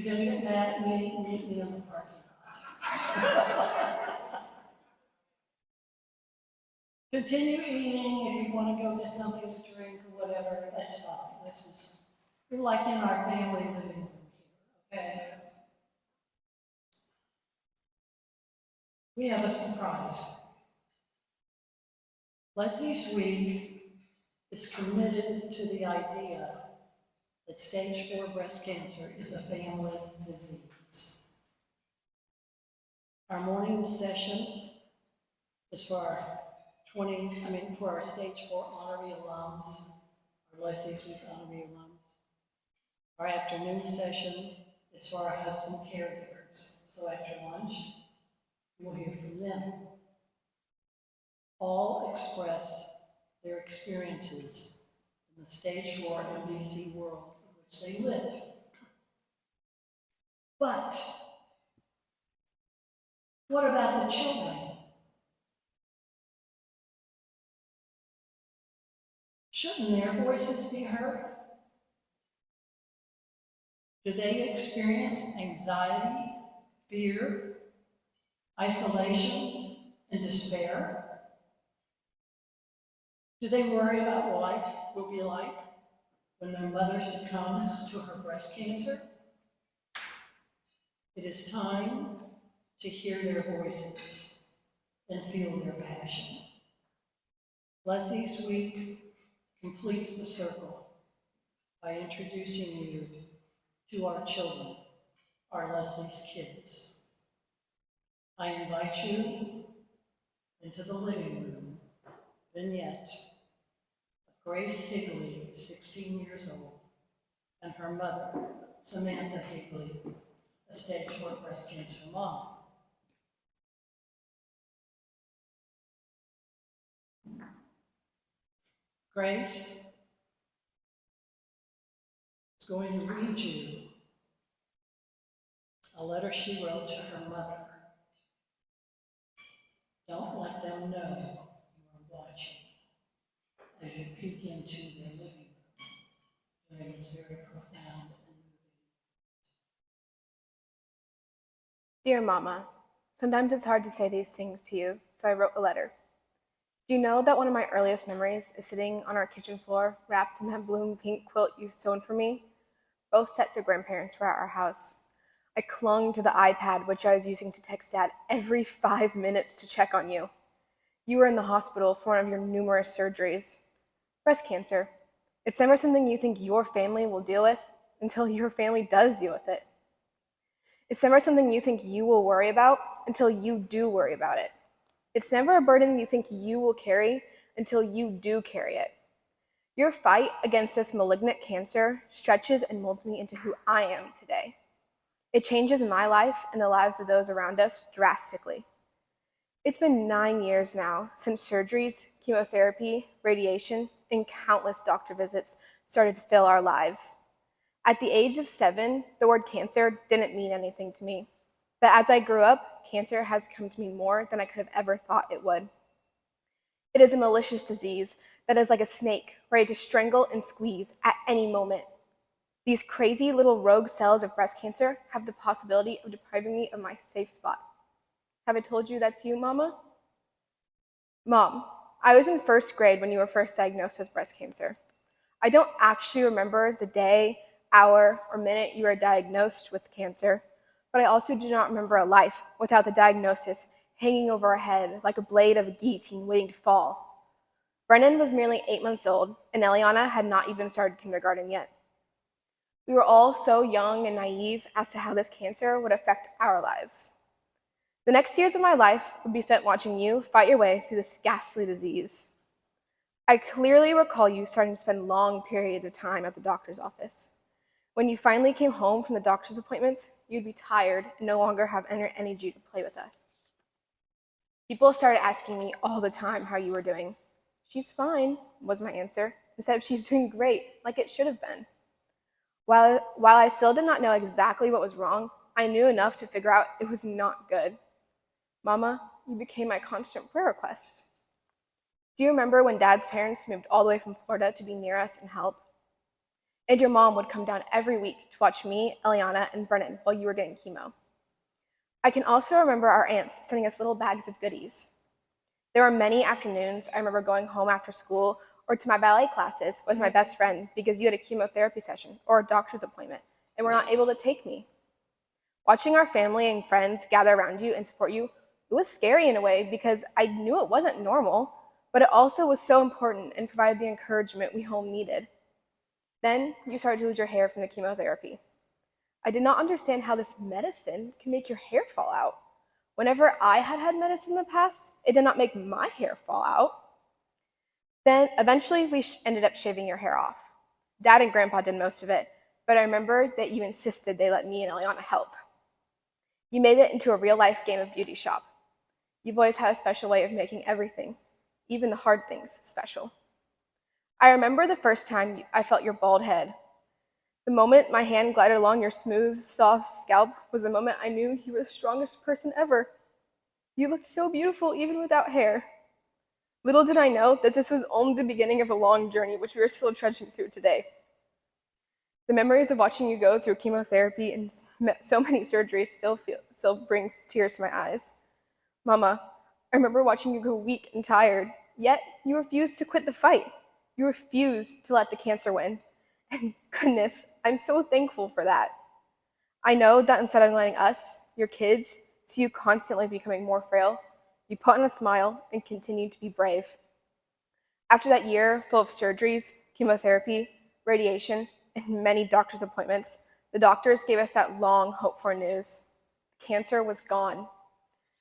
you're going to get mad at me, meet me in the parking lot. Continue eating. If you want to go get something to drink or whatever, that's fine. You're like in our family living room here, okay? We have a surprise. Leslie's Week is committed to the idea that stage 4 breast cancer is a family disease. Our morning session is for our stage 4 Honoree alums, our Leslie's Week Honoree alums. Our afternoon session is for our husband caregivers. So after lunch, we'll hear from them. All express their experiences in the stage 4 MBC world in which they live. But what about the children? Shouldn't their voices be heard? Do they experience anxiety, fear, isolation, and despair? Do they worry about what life will be like when their mother succumbs to her breast cancer? It is time to hear their voices and feel their passion. Leslie's Week completes the circle by introducing you to our children, our Leslie's kids. I invite you into the living room vignette of Grace Higley, 16 years old, and her mother, Samantha Higley, a stage 4 breast cancer mom. Grace is going to read you a letter she wrote to her mother. Don't let them know you are watching as you peek into their living room during this very profound and moving. Dear Mama, sometimes it's hard to say these things to you, so I wrote a letter. Do you know that one of my earliest memories is sitting on our kitchen floor, wrapped in that blue and pink quilt you sewn for me? Both sets of grandparents were at our house. I clung to the iPad, which I was using to text Dad every 5 minutes to check on you. You were in the hospital for one of your numerous surgeries. Breast cancer. It's never something you think your family will deal with until your family does deal with it. It's never something you think you will worry about until you do worry about it. It's never a burden you think you will carry until you do carry it. Your fight against this malignant cancer stretches and molds me into who I am today. It changes my life and the lives of those around us drastically. It's been 9 years now since surgeries, chemotherapy, radiation, and countless doctor visits started to fill our lives. At the age of 7, the word cancer didn't mean anything to me. But as I grew up, cancer has come to me more than I could have ever thought it would. It is a malicious disease that is like a snake, ready to strangle and squeeze at any moment. These crazy little rogue cells of breast cancer have the possibility of depriving me of my safe spot. Have I told you that's you, Mama? Mom, I was in 1st grade when you were first diagnosed with breast cancer. I don't actually remember the day, hour, or minute you were diagnosed with cancer, but I also do not remember a life without the diagnosis hanging over our head like a blade of a guillotine waiting to fall. Brennan was merely 8 months old, and Eliana had not even started kindergarten yet. We were all so young and naive as to how this cancer would affect our lives. The next years of my life would be spent watching you fight your way through this ghastly disease. I clearly recall you starting to spend long periods of time at the doctor's office. When you finally came home from the doctor's appointments, you'd be tired and no longer have any energy to play with us. People started asking me all the time how you were doing. She's fine, was my answer, instead of she's doing great, like it should have been. While I still did not know exactly what was wrong, I knew enough to figure out it was not good. Mama, you became my constant prayer request. Do you remember when Dad's parents moved all the way from Florida to be near us and help? And your mom would come down every week to watch me, Eliana, and Brennan while you were getting chemo. I can also remember our aunts sending us little bags of goodies. There were many afternoons I remember going home after school or to my ballet classes with my best friend because you had a chemotherapy session or a doctor's appointment and were not able to take me. Watching our family and friends gather around you and support you, it was scary in a way because I knew it wasn't normal, but it also was so important and provided the encouragement we home needed. Then you started to lose your hair from the chemotherapy. I did not understand how this medicine can make your hair fall out. Whenever I had had medicine in the past, it did not make my hair fall out. Then eventually we ended up shaving your hair off. Dad and Grandpa did most of it, but I remember that you insisted they let me and Eliana help. You made it into a real-life game of beauty shop. You've always had a special way of making everything, even the hard things, special. I remember the first time I felt your bald head. The moment my hand glided along your smooth, soft scalp was the moment I knew you were the strongest person ever. You looked so beautiful even without hair. Little did I know that this was only the beginning of a long journey which we are still trudging through today. The memories of watching you go through chemotherapy and so many surgeries still brings tears to my eyes. Mama, I remember watching you go weak and tired, yet you refused to quit the fight. You refused to let the cancer win. And goodness, I'm so thankful for that. I know that instead of letting us, your kids, see you constantly becoming more frail, you put on a smile and continued to be brave. After that year full of surgeries, chemotherapy, radiation, and many doctor's appointments, the doctors gave us that long hoped-for news. Cancer was gone.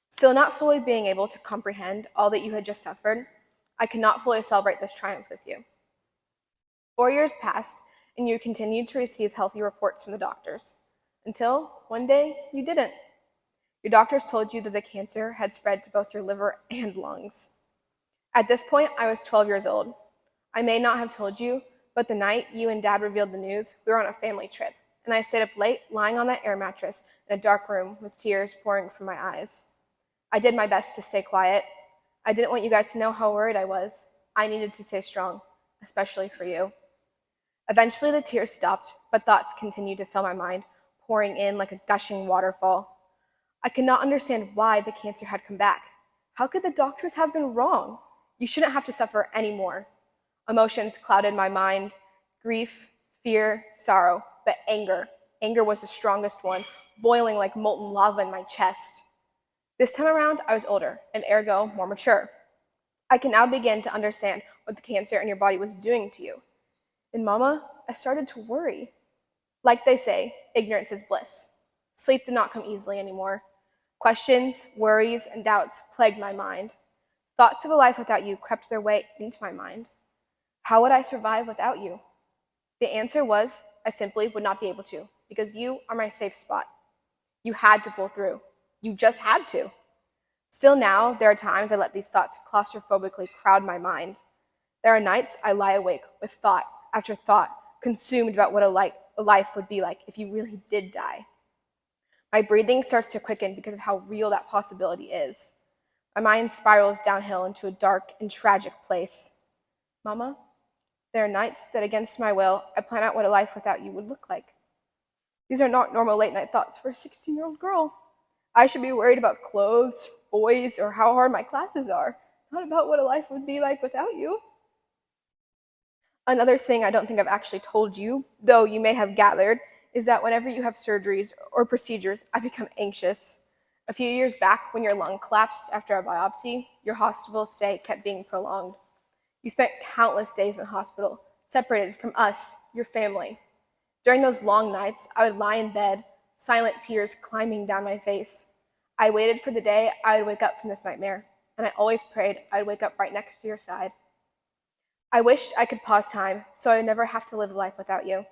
Still not fully being able to comprehend all that you had just suffered, I could not fully celebrate this triumph with you. 4 years passed, and you continued to receive healthy reports from the doctors, until one day you didn't. Your doctors told you that the cancer had spread to both your liver and lungs. At this point, I was 12 years old. I may not have told you, but the night you and Dad revealed the news, we were on a family trip, and I stayed up late lying on that air mattress in a dark room with tears pouring from my eyes. I did my best to stay quiet. I didn't want you guys to know how worried I was. I needed to stay strong, especially for you. Eventually the tears stopped, but thoughts continued to fill my mind, pouring in like a gushing waterfall. I could not understand why the cancer had come back. How could the doctors have been wrong? You shouldn't have to suffer anymore. Emotions clouded my mind, grief, fear, sorrow, but anger. Anger was the strongest one, boiling like molten lava in my chest. This time around, I was older, and ergo more mature. I can now begin to understand what the cancer in your body was doing to you. And Mama, I started to worry. Like they say, ignorance is bliss. Sleep did not come easily anymore. Questions, worries, and doubts plagued my mind. Thoughts of a life without you crept their way into my mind. How would I survive without you? The answer was, I simply would not be able to, because you are my safe spot. You had to pull through. You just had to. Still now, there are times I let these thoughts claustrophobically crowd my mind. There are nights I lie awake with thought after thought, consumed about what a life would be like if you really did die. My breathing starts to quicken because of how real that possibility is. My mind spirals downhill into a dark and tragic place. Mama, there are nights that against my will, I plan out what a life without you would look like. These are not normal late-night thoughts for a 16-year-old girl. I should be worried about clothes, boys, or how hard my classes are, not about what a life would be like without you. Another thing I don't think I've actually told you, though you may have gathered, is that whenever you have surgeries or procedures, I become anxious. A few years back, when your lung collapsed after a biopsy, your hospital stay kept being prolonged. You spent countless days in the hospital, separated from us, your family. During those long nights, I would lie in bed, silent tears climbing down my face. I waited for the day I would wake up from this nightmare, and I always prayed I'd wake up right next to your side. I wished I could pause time so I would never have to live a life without you.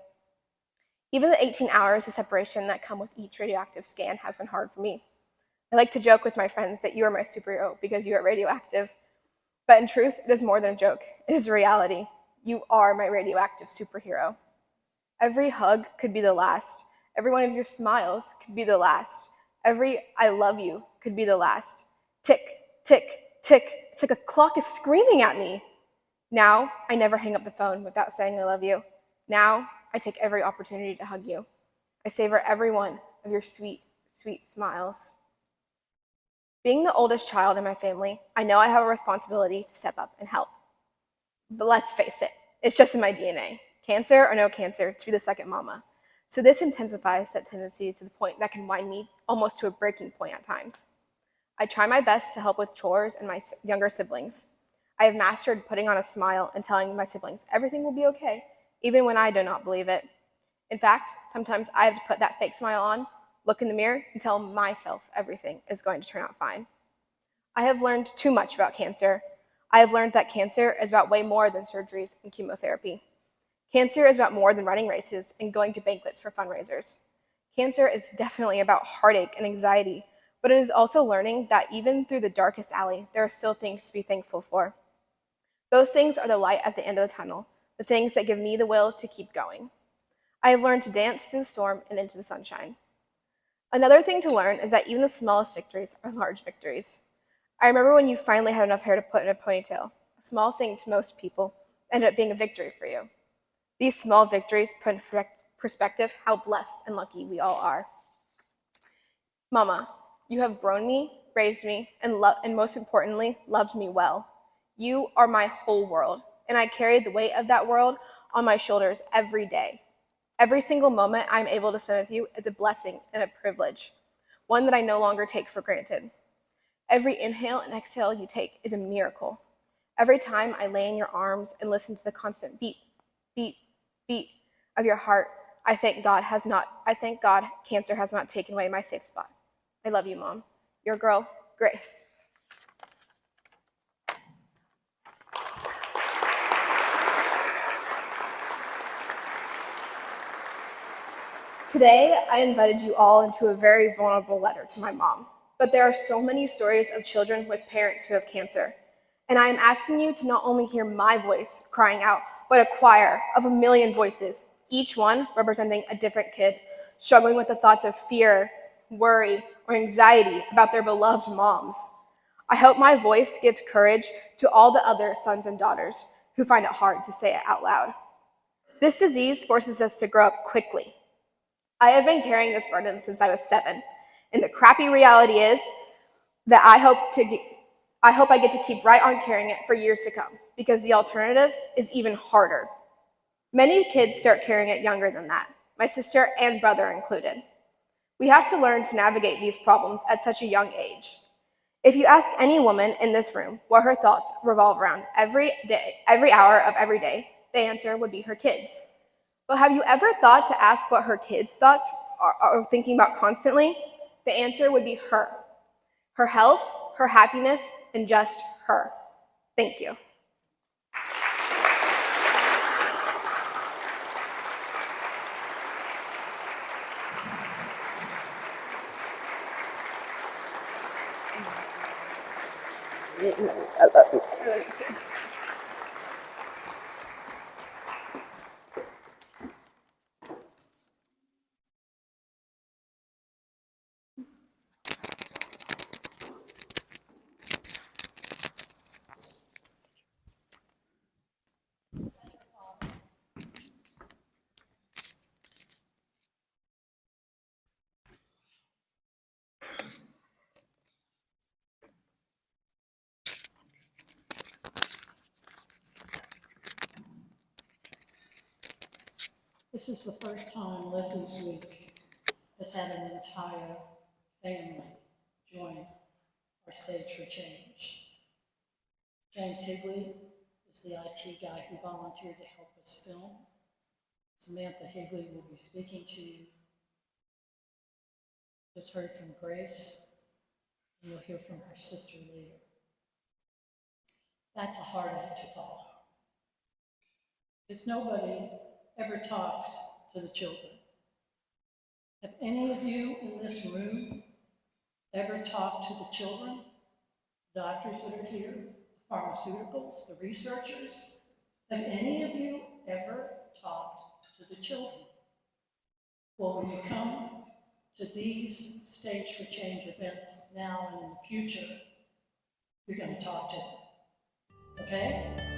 Even the 18 hours of separation that come with each radioactive scan has been hard for me. I like to joke with my friends that you are my superhero because you are radioactive. But in truth, it is more than a joke. It is a reality. You are my radioactive superhero. Every hug could be the last. Every one of your smiles could be the last. Every I love you could be the last. Tick, tick, tick. It's like a clock is screaming at me. Now, I never hang up the phone without saying I love you. Now, I take every opportunity to hug you. I savor every one of your sweet, sweet smiles. Being the oldest child in my family, I know I have a responsibility to step up and help. But let's face it, it's just in my DNA. Cancer or no cancer, to be the second mama. So this intensifies that tendency to the point that can wind me almost to a breaking point at times. I try my best to help with chores and my younger siblings. I have mastered putting on a smile and telling my siblings everything will be okay, even when I do not believe it. In fact, sometimes I have to put that fake smile on, look in the mirror, and tell myself everything is going to turn out fine. I have learned too much about cancer. I have learned that cancer is about way more than surgeries and chemotherapy. Cancer is about more than running races and going to banquets for fundraisers. Cancer is definitely about heartache and anxiety, but it is also learning that even through the darkest alley, there are still things to be thankful for. Those things are the light at the end of the tunnel, the things that give me the will to keep going. I have learned to dance through the storm and into the sunshine. Another thing to learn is that even the smallest victories are large victories. I remember when you finally had enough hair to put in a ponytail. A small thing to most people ended up being a victory for you. These small victories put in perspective how blessed and lucky we all are. Mama, you have grown me, raised me, and most importantly, loved me well. You are my whole world, and I carry the weight of that world on my shoulders every day. Every single moment I'm able to spend with you is a blessing and a privilege, one that I no longer take for granted. Every inhale and exhale you take is a miracle. Every time I lay in your arms and listen to the constant beat, beat, beat of your heart, I thank God cancer has not taken away my safe spot. I love you, Mom. Your girl, Grace. Today, I invited you all into a very vulnerable letter to my mom. But there are so many stories of children with parents who have cancer. And I am asking you to not only hear my voice crying out, but a choir of a million voices, each one representing a different kid, struggling with the thoughts of fear, worry, or anxiety about their beloved moms. I hope my voice gives courage to all the other sons and daughters who find it hard to say it out loud. This disease forces us to grow up quickly. I have been carrying this burden since I was 7, and the crappy reality is that I hope I get to keep right on carrying it for years to come, because the alternative is even harder. Many kids start carrying it younger than that, my sister and brother included. We have to learn to navigate these problems at such a young age. If you ask any woman in this room what her thoughts revolve around every hour of every day, the answer would be her kids. But have you ever thought to ask what her kids' thoughts are thinking about constantly? The answer would be her. Her health, her happiness, and just her. Thank you. I love you too. This is the first time Leslie's Week has had an entire family join our Stage for Change. James Higley is the IT guy who volunteered to help us film. Samantha Higley will be speaking to you. Just heard from Grace, and you'll hear from her sister later. That's a hard act to follow, because nobody ever talks to the children. Have any of you in this room ever talked to the children, doctors that are here, the pharmaceuticals, the researchers? Have any of you ever talked to the children? Well, when you come to these Stage for Change events now and in the future, you're going to talk to them, okay?